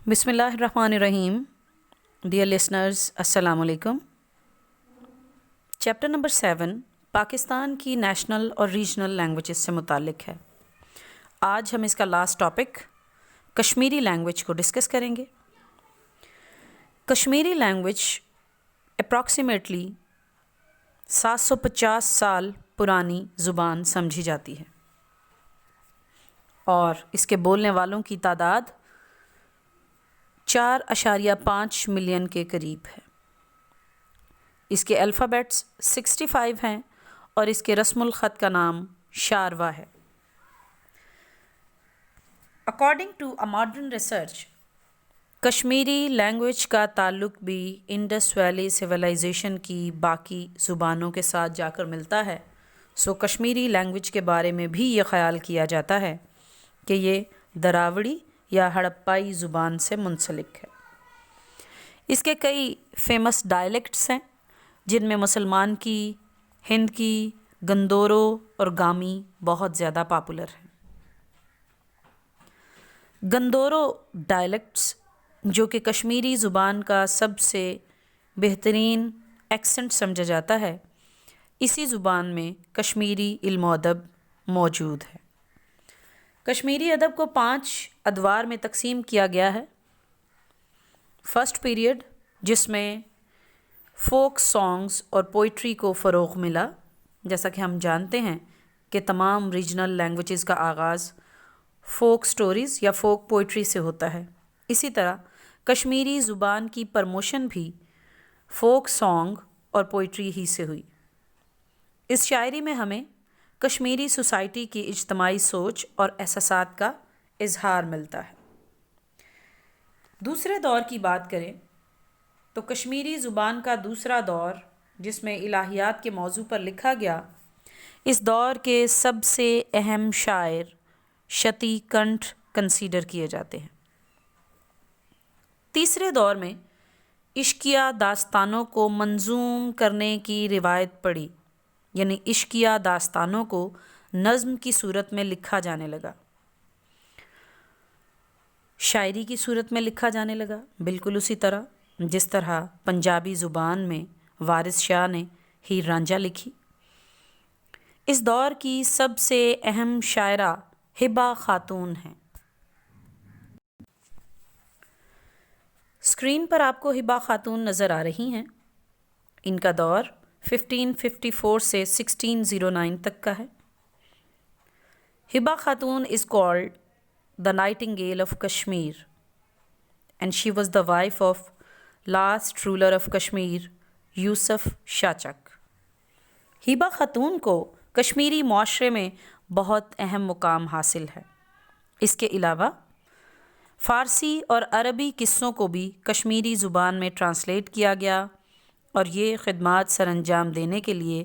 بسم اللہ الرحمن الرحیم. ڈیئر لسنرز، السلام علیکم. چیپٹر نمبر 7 پاکستان کی نیشنل اور ریجنل لینگویجز سے متعلق ہے. آج ہم اس کا لاسٹ ٹاپک کشمیری لینگویج کو ڈسکس کریں گے. کشمیری لینگویج اپراکسیمیٹلی 750 سال پرانی زبان سمجھی جاتی ہے اور اس کے بولنے والوں کی تعداد 4.5 ملین کے قریب ہے. اس کے الفابیٹس 65 ہیں اور اس کے رسم الخط کا نام شاروا ہے. According to a modern research, Kashmiri language کا تعلق بھی انڈس ویلی سویلائزیشن کی باقی زبانوں کے ساتھ جا کر ملتا ہے. کشمیری لینگویج کے بارے میں بھی یہ خیال کیا جاتا ہے کہ یہ دراوڑی یا ہڑپائی زبان سے منسلک ہے. اس کے کئی فیمس ڈائلیکٹس ہیں جن میں مسلمان کی، ہند کی، گندورو اور گامی بہت زیادہ پاپولر ہیں. گندورو ڈائلیکٹس جو کہ کشمیری زبان کا سب سے بہترین ایکسنٹ سمجھا جاتا ہے، اسی زبان میں کشمیری علم و ادب موجود ہے. کشمیری ادب کو 5 ادوار میں تقسیم کیا گیا ہے. فرسٹ پیریڈ، جس میں فوک سانگز اور پوئٹری کو فروغ ملا. جیسا کہ ہم جانتے ہیں کہ تمام ریجنل لینگویجز کا آغاز فوک سٹوریز یا فوک پوئٹری سے ہوتا ہے. اسی طرح کشمیری زبان کی پرموشن بھی فوک سانگ اور پوئٹری ہی سے ہوئی. اس شاعری میں ہمیں کشمیری سوسائٹی کی اجتماعی سوچ اور احساسات کا اظہار ملتا ہے. دوسرے دور کی بات کریں تو کشمیری زبان کا دوسرا دور، جس میں الہیات کے موضوع پر لکھا گیا، اس دور کے سب سے اہم شاعر شتی کنٹھ کنسیڈر کیے جاتے ہیں. تیسرے دور میں عشقیہ داستانوں کو منظوم کرنے کی روایت پڑی، یعنی عشقیہ داستانوں کو نظم کی صورت میں لکھا جانے لگا، شاعری کی صورت میں لکھا جانے لگا، بالکل اسی طرح جس طرح پنجابی زبان میں وارث شاہ نے ہیر رانجھا لکھی. اس دور کی سب سے اہم شاعرہ ہبہ خاتون ہیں. اسکرین پر آپ کو ہبہ خاتون نظر آ رہی ہیں. ان کا دور 1554 سے 1609 تک کا ہے. ہبہ خاتون is called the Nightingale of Kashmir and she was the wife of last ruler of Kashmir, یوسف شاچک. ہبہ خاتون کو کشمیری معاشرے میں بہت اہم مقام حاصل ہے. اس کے علاوہ فارسی اور عربی قصوں کو بھی کشمیری زبان میں ٹرانسلیٹ کیا گیا اور یہ خدمات سر انجام دینے کے لیے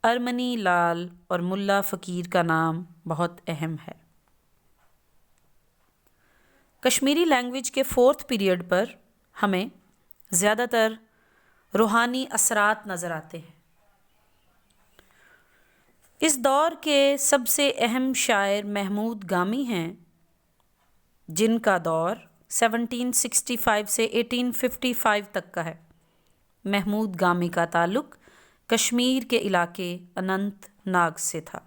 ارمنی لال اور ملا فقیر کا نام بہت اہم ہے. کشمیری لینگویج کے 4تھ پیریڈ پر ہمیں زیادہ تر روحانی اثرات نظر آتے ہیں. اس دور کے سب سے اہم شاعر محمود گامی ہیں، جن کا دور 1765 سے 1855 تک کا ہے. محمود گامی کا تعلق کشمیر کے علاقے اننت ناگ سے تھا.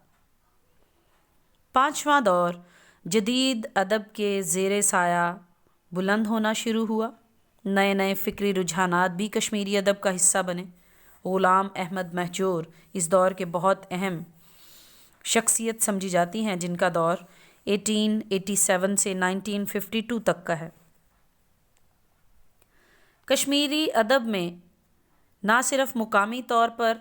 5واں دور جدید ادب کے زیر سایہ بلند ہونا شروع ہوا. نئے نئے فکری رجحانات بھی کشمیری ادب کا حصہ بنے. غلام احمد مہجور اس دور کے بہت اہم شخصیت سمجھی جاتی ہیں، جن کا دور 1887 سے 1952 تک کا ہے. کشمیری ادب میں نہ صرف مقامی طور پر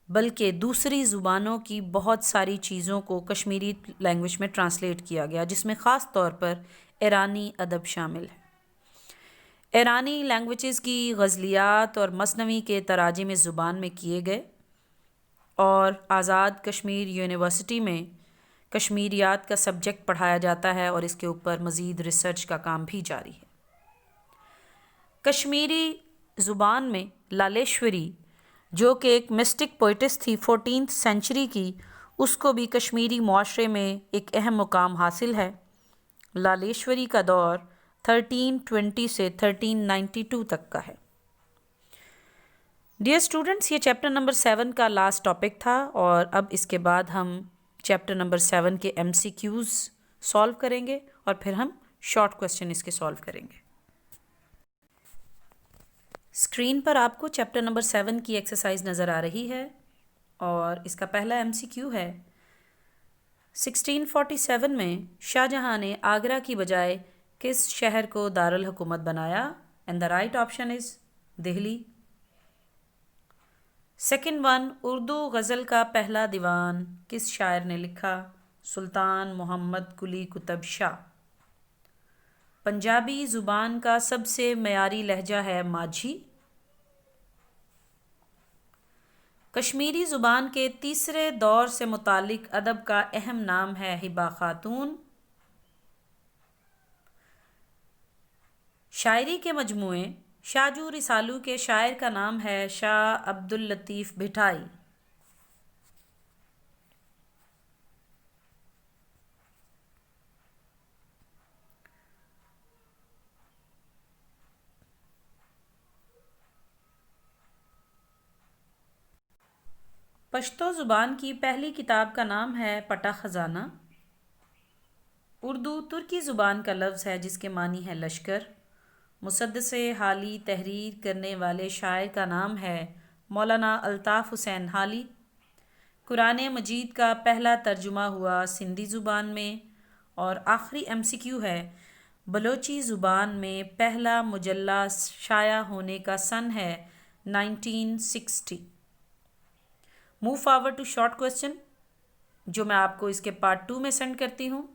بلکہ دوسری زبانوں کی بہت ساری چیزوں کو کشمیری لینگویج میں ٹرانسلیٹ کیا گیا، جس میں خاص طور پر ایرانی ادب شامل ہے. ایرانی لینگویجز کی غزلیات اور مثنوی کے تراجم اس زبان میں کیے گئے اور آزاد کشمیر یونیورسٹی میں کشمیریات کا سبجیکٹ پڑھایا جاتا ہے اور اس کے اوپر مزید ریسرچ کا کام بھی جاری ہے. کشمیری زبان میں لالیشوری، جو کہ ایک مسٹک پوئٹس تھی 14th سینچری کی، اس کو بھی کشمیری معاشرے میں ایک اہم مقام حاصل ہے. لالیشوری کا دور 1320 سے 1392 تک کا ہے۔ ڈیئر اسٹوڈنٹس، یہ چیپٹر نمبر 7 کا لاسٹ ٹاپک تھا، اور اب اس کے بعد ہم چیپٹر نمبر 7 کے MCQs سالو کریں گے، اور پھر ہم شارٹ کویسچن اس کے سالو کریں گے۔ اسکرین پر آپ کو چیپٹر نمبر 7 کی ایکسرسائز نظر آ رہی ہے، اور اس کا پہلا MCQ ہے 1647 میں شاہ جہاں نے آگرہ کی بجائے کس شہر کو دارالحکومت بنایا؟ And the right option is Delhi. Second one, Urdu غزل کا پہلا دیوان کس شاعر نے لکھا؟ سلطان محمد قلی قطب شاہ۔ پنجابی زبان کا سب سے معیاری لہجہ ہے ماجھی۔ کشمیری زبان کے تیسرے دور سے متعلق ادب کا اہم نام ہے ہبہ خاتون۔ شاعری کے مجموعے شاہ جو رسالو کے شاعر کا نام ہے شاہ عبداللطیف بھٹائی۔ پشتو زبان کی پہلی کتاب کا نام ہے پٹا خزانہ۔ اردو ترکی زبان کا لفظ ہے جس کے معنی ہے لشکر۔ مسدس حالی تحریر کرنے والے شاعر کا نام ہے مولانا الطاف حسین حالی۔ قرآن مجید کا پہلا ترجمہ ہوا سندھی زبان میں۔ اور آخری MCQ ہے بلوچی زبان میں پہلا مجلہ شائع ہونے کا سن ہے 1960۔ Move forward to short question, جو میں آپ کو اس کے پارٹ 2 میں سینڈ کرتی ہوں۔